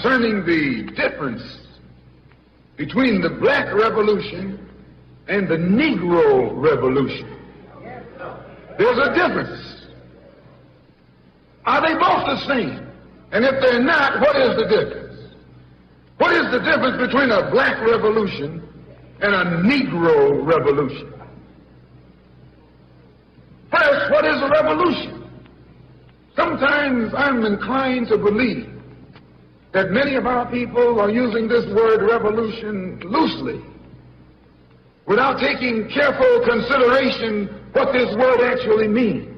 concerning the difference between the black revolution and the negro revolution. There's a difference. Are they both the same? And if they're not, what is the difference? What is the difference between a black revolution and a negro revolution? First, what is a revolution? Sometimes I'm inclined to believe that many of our people are using this word revolution loosely, without taking careful consideration what this word actually means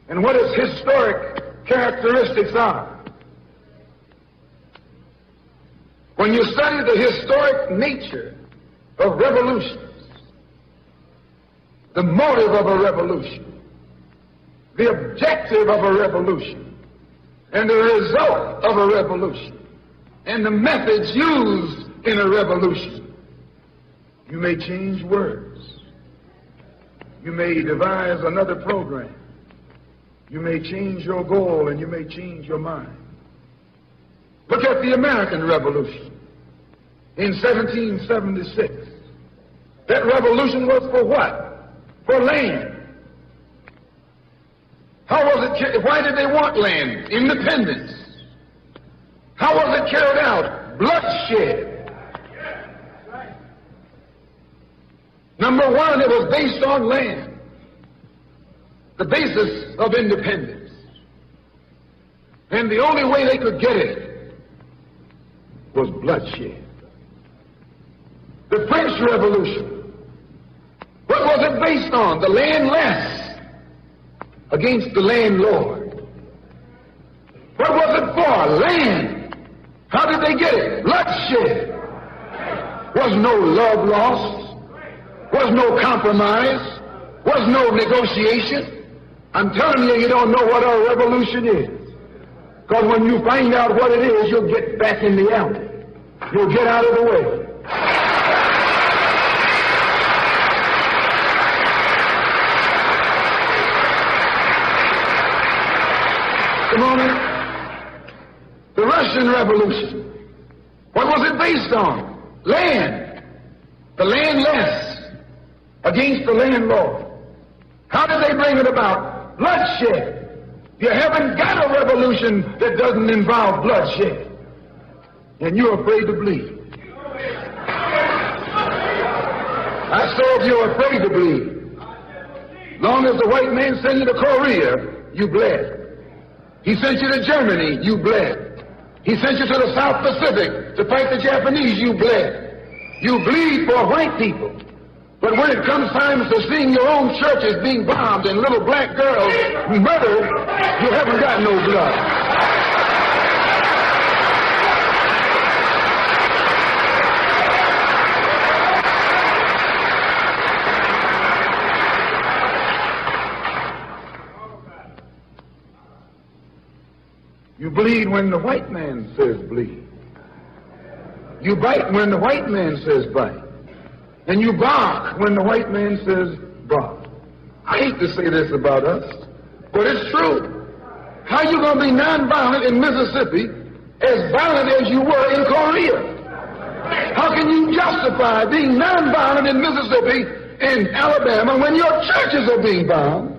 and what its historic characteristics are. When you study the historic nature of revolutions, the motive of a revolution, the objective of a revolution, and the result of a revolution, and the methods used in a revolution, you may change words. You may devise another program. You may change your goal and you may change your mind. Look at the American Revolution in 1776. That revolution was for what? For land. How was it? Why did they want land? Independence. How was it carried out? Bloodshed. Number one, it was based on land, the basis of independence. And the only way they could get it was bloodshed. The French Revolution, what was it based on? The landless against the landlord. What was it for? Land. How did they get it? Bloodshed. Was no love lost. Was no compromise. Was no negotiation. I'm telling you, you don't know what a revolution is. Because when you find out what it is, you'll get back in the alley. You'll get out of the way. Come on in. The Russian Revolution. What was it based on? Land. The landless against the landlord. How did they bring it about? Bloodshed. You haven't got a revolution that doesn't involve bloodshed. And you're afraid to bleed. I saw if you're afraid to bleed. Long as the white man sent you to Korea, you bled. He sent you to Germany, you bled. He sent you to the South Pacific to fight the Japanese, you bled. You bleed for white people. But when it comes time to seeing your own churches being bombed and little black girls murdered, you haven't got no blood. You bleed when the white man says bleed. You bite when the white man says bite. And you bark when the white man says bark. I hate to say this about us, but it's true. How you going to be nonviolent in Mississippi as violent as you were in Korea? How can you justify being nonviolent in Mississippi and Alabama when your churches are being bombed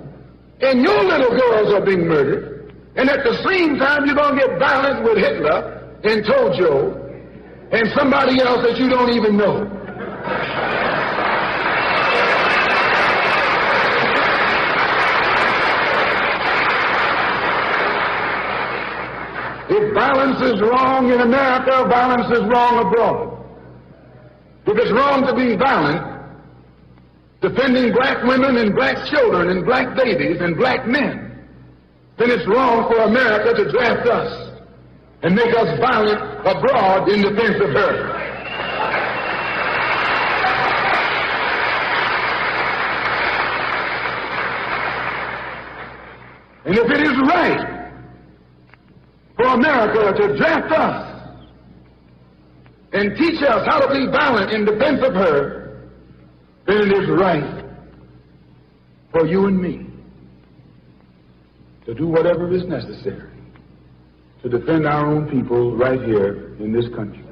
and your little girls are being murdered? And at the same time, you're going to get violent with Hitler and Tojo and somebody else that you don't even know. If violence is wrong in America, violence is wrong abroad. If it's wrong to be violent, defending black women and black children and black babies and black men, then it's wrong for America to draft us and make us violent abroad in defense of her. And if it is right for America to draft us and teach us how to be violent in defense of her, then it is right for you and me to do whatever is necessary to defend our own people right here in this country.